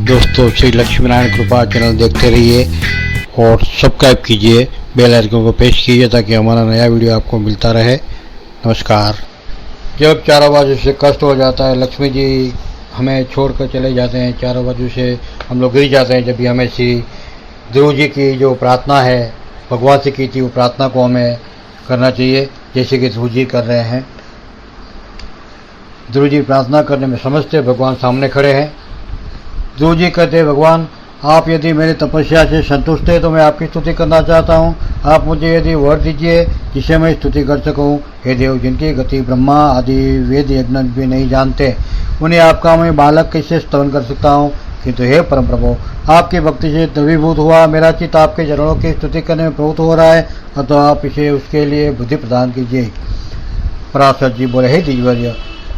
दोस्तों श्री लक्ष्मी नारायण कृपा चैनल देखते रहिए और सब्सक्राइब कीजिए, बेल आइकन को प्रेस कीजिए ताकि हमारा नया वीडियो आपको मिलता रहे। नमस्कार। जब चारों बाजू से कष्ट हो जाता है, लक्ष्मी जी हमें छोड़कर चले जाते हैं, चारों बाजू से हम लोग गिर जाते हैं, जब भी हमें श्री ध्रुव जी की जो प्रार्थना है भगवान से की थी, वो प्रार्थना को हमें करना चाहिए जैसे कि ध्रुव जी कर रहे हैं। ध्रुव जी प्रार्थना करने में समझते भगवान सामने खड़े हैं। ध्रुव जी कहते हैं, भगवान आप यदि मेरी तपस्या से संतुष्ट है तो मैं आपकी स्तुति करना चाहता हूँ। आप मुझे यदि वर दीजिए जिसे मैं स्तुति कर सकूँ। हे देव, जिनकी गति ब्रह्मा आदि वेद यज्ञ भी नहीं जानते, उन्हें आपका मैं बालक कैसे स्तवन कर सकता हूँ। किंतु हे परम प्रभु, आपकी भक्ति से द्रवीभूत हुआ मेरा चित्त आपके चरणों की स्तुति करने में प्रवृत्त हो रहा है, अतः आप इसे उसके लिए बुद्धि प्रदान कीजिए। पराशर जी बोले, हे द्विजवर्य,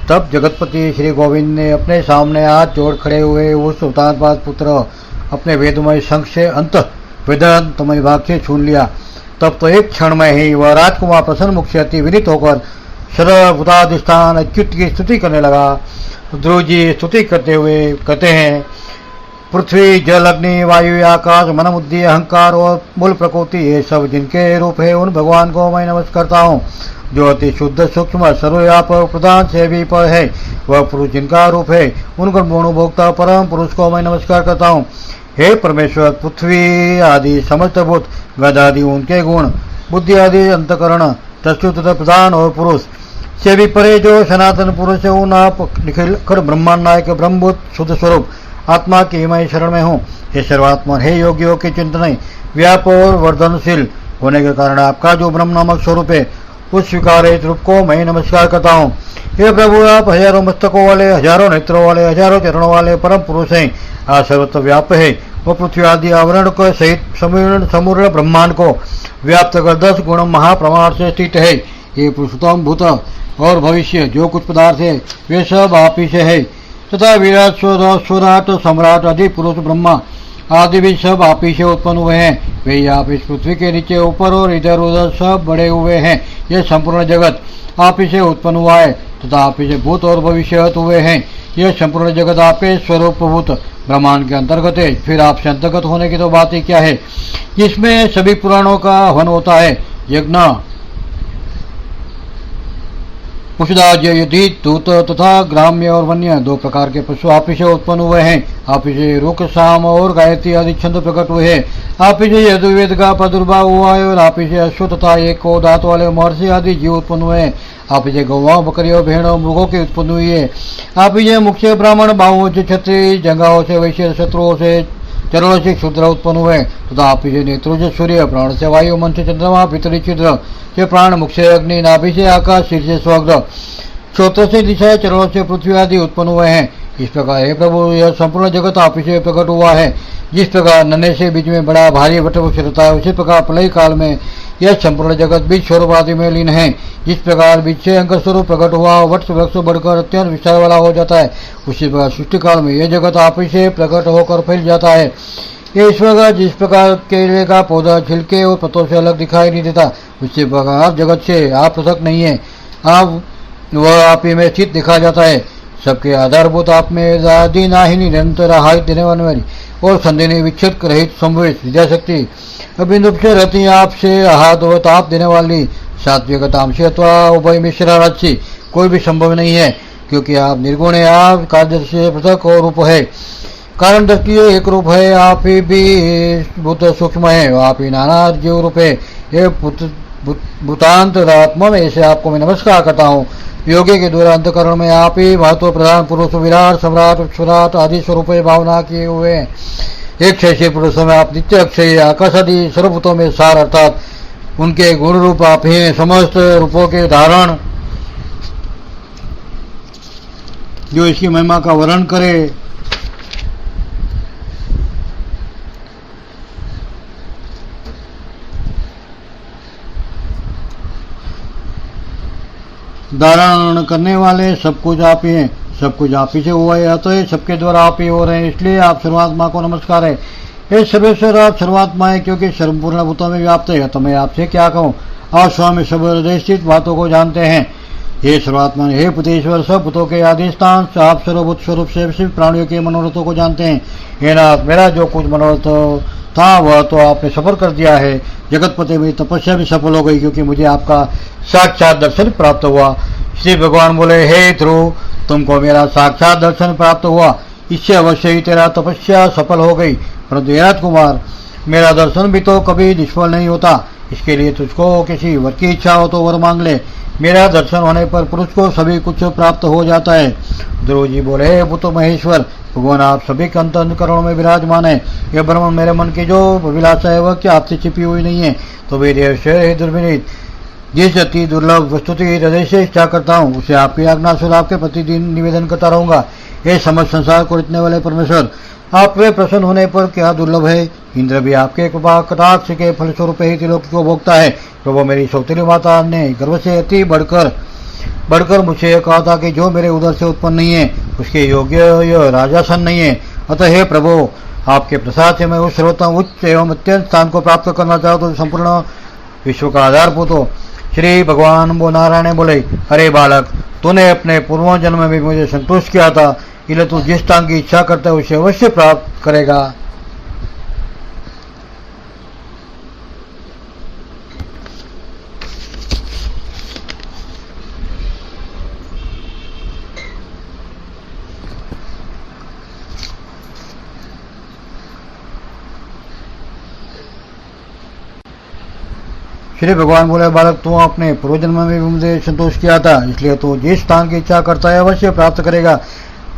तब जगतपति श्री गोविंद ने अपने सामने हाथ जोड़ खड़े हुए उस उतारपाद पुत्र अपने वेदमय शंख से अंत वेदांतमय भाग से छून लिया। तब तो एक क्षण में ही वह राजकुमार प्रसन्न मुख से अति विनीत होकर सर्वभूताधिष्ठान अच्युत की स्तुति करने लगा। ध्रुव जी स्तुति करते हुए कहते हैं, पृथ्वी जल अग्नि वायु आकाश मन बुद्धि अहंकार और मूल प्रकृति, ये सब जिनके रूप है उन भगवान को मैं नमस्कार करता हूँ। जो अति शुद्ध सूक्ष्म सर्वव्यापक प्रधान से भी पर है, वह पुरुष जिनका रूप है उन गुणभोक्ता परम पुरुष को मैं नमस्कार करता हूँ। हे परमेश्वर, पृथ्वी आदि समस्त भूत गद आदि उनके गुण, बुद्धि आदि अंतकरण तत्व प्रधान और पुरुष से भी परे जो सनातन पुरुष है, उन आप निखिल ब्रह्मांड नायक ब्रह्मभूत शुद्ध स्वरूप आत्मा की मैं शरण में हूँ। हे सर्वात्मा, हे योगियों के चिंतन व्याप और वर्धनशील होने के कारण आपका जो ब्रह्म नामक स्वरूप है उस स्वीकारित रूप को मैं नमस्कार करता हूँ। हे प्रभु, आप हजारों मस्तकों वाले, हजारों नेत्रों वाले, हजारों चरणों वाले परम पुरुष हैं। आप सर्वत्र व्याप है। वो पृथ्वी आदि आवरण को सहित समूर्ण ब्रह्मांड को व्याप्त कर 10 गुण महाप्रमाण से स्थित है। ये पुरुषोत्तम भूत और भविष्य जो कुछ पदार्थ है वे सब आप ही से है, तथा विराट स्वराट सम्राट आदि पुरुष ब्रह्मा आदि भी सब आप ही से उत्पन्न हुए हैं। वे आप इस पृथ्वी के नीचे ऊपर और इधर उधर सब बड़े हुए हैं। यह संपूर्ण जगत आप ही से उत्पन्न हुआ है तथा आप ही से भूत और भविष्य हुए हैं। यह संपूर्ण जगत आपके स्वरूप भूत ब्रह्मांड के अंतर्गत है। फिर आपसे अंतर्गत होने की तो बात ही क्या है, जिसमें सभी पुराणों का हवन होता है। यज्ञ पुष्दाज यदि दूत तथा ग्राम्य और वन्य 2 प्रकार के पशु आप ही से उत्पन्न हुए हैं। आप ही से रुक साम और गायत्री आदि छंद प्रकट हुए हैं। आप ही से यजुर्वेद का प्रादुर्भाव हुआ है और आप ही से अश्व तथा एक दांत वाले महर्षि आदि जीव उत्पन्न हुए हैं। आप ही से गौवां बकरियों भेड़ों मृगों की उत्पन्न हुई है। आप ही से मुख्य ब्राह्मण बाहुओं से क्षत्रिय जंगाओं से वैश्य शत्रुओं से चरणों से क्षुद्र उत्पन्न हुए तथा आप ही से नेत्रों से सूर्य, प्राण से वायु, मन से चंद्रमा, भीतरी छिद्र से प्राण, मुख से अग्नि, नाभि से आकाश, सिर से स्वर्ग, श्रोत्र से दिशा, चरणों से पृथ्वी आदि उत्पन्न हुए हैं। इस प्रकार हे प्रभु, यह संपूर्ण जगत आप ही से प्रकट हुआ है। जिस प्रकार नन्हे से बीच में बड़ा भारी वटवृक्ष रहता है, उसी प्रकार प्रलय काल में यह संपूर्ण जगत बीज स्वरूप आदि में लीन है। जिस प्रकार बीज से अंकुर स्वरूप प्रकट हुआ वट वृक्ष बढ़कर अत्यंत विस्तार वाला हो जाता है, उसी प्रकार सृष्टि काल में यह जगत आप ही से प्रकट होकर फैल जाता है। ये इस प्रकार जिस प्रकार केले का पौधा छिलके और पत्तों से अलग दिखाई नहीं देता, उसी प्रकार जगत से आप पृथक नहीं है। वह आप ही में स्थित दिखा जाता है। सबके आधारभूत आप में आदि नाहिनी निरंतर आहार देने वाली और संदेह विच्छेद रहित संवेश विद्याशक्ति अभिन रूप से रहती आपसे आहार और ताप देने वाली सात्विक तामसी अथवा उभय मिश्रा राशि कोई भी संभव नहीं है, क्योंकि आप निर्गुण है। आप कार्य से पृथक और रूप है, कारण दृष्टि एक रूप है। आप ही भी भूत सूक्ष्म है, आप ही नाना जीव रूप है। ये भूतांत आत्मा में ऐसे आपको मैं नमस्कार करता हूँ। योगी के द्वारा अंतकरण में आप ही महत्व प्रधान पुरुष विराट सम्राट स्वराट आदि स्वरूप भावना किए हुए हैं। एक शैषी पुरुषों में आप नित्य अक्षय आकाश आदि सर्वभूतों में सार अर्थात उनके गुण रूप आप ही समस्त रूपों के धारण जो इसकी महिमा का वर्णन करे। धारण करने वाले सब कुछ आप ही हैं, सब कुछ आप ही से हुआ है, तो सबके द्वारा आप ही हो रहे हैं, इसलिए आप सर्वात्मा को नमस्कार है। हे सर्वेश्वर, आप सर्वात्मा है क्योंकि सर्वपूर्ण भूतों में व्याप्त है, तो मैं आपसे क्या कहूँ। आप स्वयं सब हृदय स्थित बातों को जानते हैं। हे सर्वात्मन, हे पुतेश्वर, सब पुतों के आदि स्थान, आप सर्वभूत स्वरूप से शिव प्राणियों के मनोरथों को जानते हैं। हे नाथ, मेरा जो कुछ मनोरथ था वह तो आपने सफल कर दिया है। जगतपति, मेरी तपस्या भी सफल हो गई, क्योंकि मुझे आपका साक्षात दर्शन प्राप्त हुआ। श्री भगवान बोले, हे ध्रुव, तुमको मेरा साक्षात दर्शन प्राप्त हुआ, इससे अवश्य ही तेरा तपस्या सफल हो गई। परंतु हे राजकुमार, मेरा दर्शन भी तो कभी निष्फल नहीं होता। इसके लिए तुझको किसी वर की इच्छा हो तो वर मांग ले। मेरा दर्शन होने पर पुरुष को सभी कुछ प्राप्त हो जाता है। ध्रुव जी बोले, हे पुत्र महेश्वर, भगवान आप सभी के अंतःकरणों में विराजमान है। यह ब्रह्म, मेरे मन की जो अभिलाषा है वह क्या आपसे छिपी हुई नहीं है? तो वे देव दुर्विनीत, जिस अति दुर्लभ वस्तुति हृदय से इच्छा करता हूँ उसे आपकी आज्ञा से आपके प्रतिदिन निवेदन करता रहूंगा। ये समस्त संसार को रचने वाले परमेश्वर, आप वे प्रसन्न होने पर क्या दुर्लभ है? इंद्र भी आपके कृपा कटाक्ष के फलस्वरूप ही त्रिलोक को भोगता है। प्रभु, मेरी सौतेली माता ने गर्भ से अति बढ़कर मुझे यह कहा था कि जो मेरे उदर से उत्पन्न नहीं है उसके योग्य यह राजासन नहीं है। अतः हे प्रभु, आपके प्रसाद से मैं उस सर्वोत्तम उच्च एवं अत्यंत स्थान को प्राप्त करना चाहता हूँ, संपूर्ण विश्व का आधारभूत हो। श्री भगवान नारायण बोले, अरे बालक, तूने अपने पूर्व जन्म में मुझे संतुष्ट किया था, इसलिए तू जिस स्थान की इच्छा करता है उसे अवश्य प्राप्त करेगा। श्री भगवान बोले, बालक, तू अपने पूर्व जन्म में भी मुझे संतोष किया था, इसलिए तू जिस स्थान की इच्छा करता है अवश्य प्राप्त करेगा।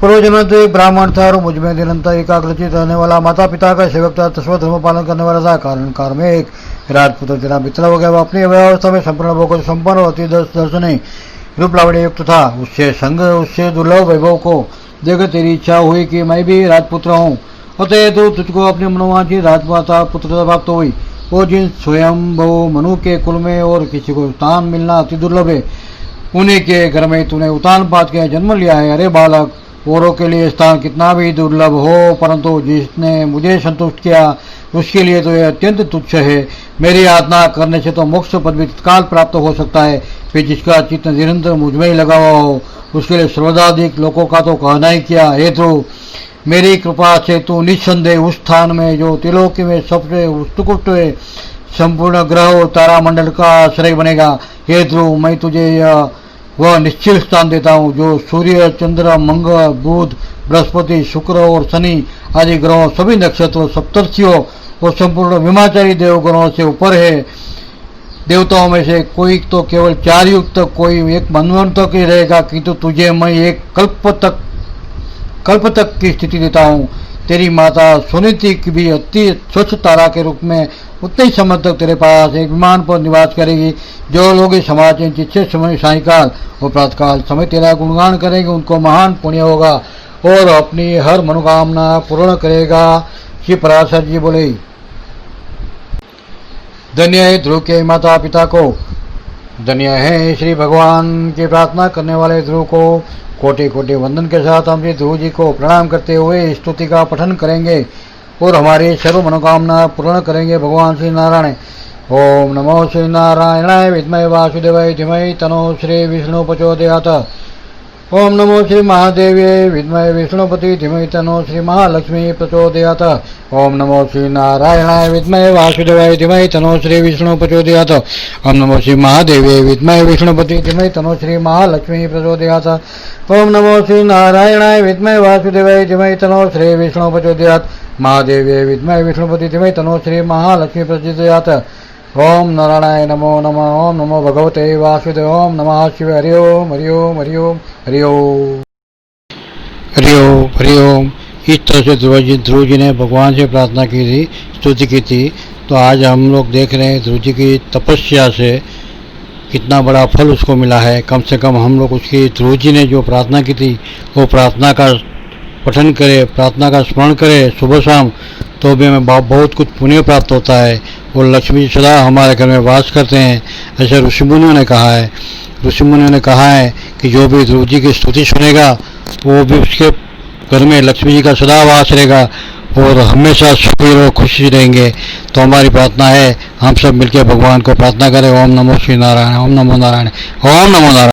पूर्व जन्म तो एक ब्राह्मण था और मुझ में निरंतर एकाग्रचित रहने वाला, माता पिता का सेवक था, तस्वत धर्म पालन करने वाला था। कारण काल में एक राजपुत्र तेरा मित्र हो गया। वह अपनी अवस्था में संपूर्ण भोगों से संपन्न और अति दर्शनी रूप लावण्य युक्त था। उससे दुर्लभ वैभव को देखकर तेरी इच्छा हुई कि मैं भी राजपुत्र हूँ। अतः तो तुझको अपनी मनोवांछित राजमाता पुत्रता प्राप्त हुई। वो जिन स्वयं मनु के कुल में और किसी को स्थान मिलना अति दुर्लभ है, उन्हीं के घर में तूने उतान पात के जन्म लिया है। अरे बालक, औरों के लिए स्थान कितना भी दुर्लभ हो, परंतु जिसने मुझे संतुष्ट किया उसके लिए तो यह अत्यंत तुच्छ है। मेरी आराधना करने से तो मोक्ष पद भी तत्काल प्राप्त हो सकता है। फिर जिसका चित्त निरंतर मुझ में ही लगा हुआ हो उसके लिए सर्वदाधिक लोगों का तो कहना ही क्या। हे ध्रुव, मेरी कृपा से तू निस्संदेह उस स्थान में जो त्रिलोकी में सबसे उत्कृष्ट है, संपूर्ण ग्रह और तारा मंडल का आश्रय बनेगा। हे ध्रुव, मैं तुझे वह निश्चित स्थान देता हूँ जो सूर्य, चंद्र, मंगल, बुध, बृहस्पति, शुक्र और शनि आदि ग्रहों, सभी नक्षत्रों, सप्तर्षियों और संपूर्ण विमाचारी देवगणों से ऊपर है। देवताओं में से कोई तो केवल 4 युग तक, कोई एक मनवंत तक ही रहेगा, किंतु तुझे मैं एक कल्प तक की स्थिति देता हूँ। तेरी माता सुनीति की भी अति स्वच्छ तारा के रूप में उतने ही समय तक तेरे पास एक विमान पर निवास करेगी। जो लोग इस समाज में जिससे समय सायकाल और प्रातकाल समय तेरा गुणगान करेंगे उनको महान पुण्य होगा और अपनी हर मनोकामना पूर्ण करेगा। श्री पराशर जी बोले, धन्य है ध्रुव के माता पिता को, धन्य है श्री भगवान की प्रार्थना करने वाले ध्रुव को। कोटि कोटि वंदन के साथ हम श्री ध्रुव जी को प्रणाम करते हुए स्तुति का पठन करेंगे और हमारी सर्व मनोकामना पूर्ण करेंगे। भगवान श्री नारायण। ओम नमो श्री नारायणाय विद्महे वासुदेवाय धीमहि तन्नो श्री विष्णु प्रचोदयात्। ओम नमो श्री महादेव्यै विद्महे विष्णुपति धीमहि तन्नो श्री महालक्ष्मी प्रचोदयात्। ओम नमो श्री नारायणाय विद्महे वासुदेवाय धीमहि तन्नो श्री विष्णु प्रचोदयात्। ओम नमो श्री महादेव्यै विद्महे विष्णुपति धीमहि तन्नो श्री महालक्ष्मी प्रचोदयात्। ओम नमो श्री नारायणाय विद्महे वासुदेवाय धीमहि तन्नो श्री विष्णु प्रचोदयात्। महादेव्यै विद्महे विष्णुपति धीमहि तन्नो श्री महालक्ष्मी प्रचोदयात्। ओम नारायणाय नमो नमः। ओम नमो भगवते वासुदेव। ओम नमः शिवाय। हरि ओम हरि ओम हरि ओम हरि ओम हरि ओम हरि ओम। इस तरह से ध्रुव जी ने भगवान से प्रार्थना की थी, स्तुति की थी। तो आज हम लोग देख रहे हैं ध्रुव जी की तपस्या से कितना बड़ा फल उसको मिला है। कम से कम हम लोग उसकी ध्रुव जी ने जो प्रार्थना की थी वो प्रार्थना का पठन करे, प्रार्थना का स्मरण करे सुबह शाम, तो भी हमें बहुत कुछ पुण्य प्राप्त होता है और लक्ष्मी जी सदा हमारे घर में वास करते हैं, ऐसे ऋषि मुनियों ने कहा है। ऋषि मुनियों ने कहा है कि जो भी ध्रुव जी की स्तुति सुनेगा वो भी उसके घर में लक्ष्मी जी का सदा वास रहेगा और हमेशा सुखी और खुशी रहेंगे। तो हमारी प्रार्थना है हम सब मिलकर भगवान को प्रार्थना करें। ओम नमो श्री नारायण। ओम नमो नारायण। ओम नमो नारायण।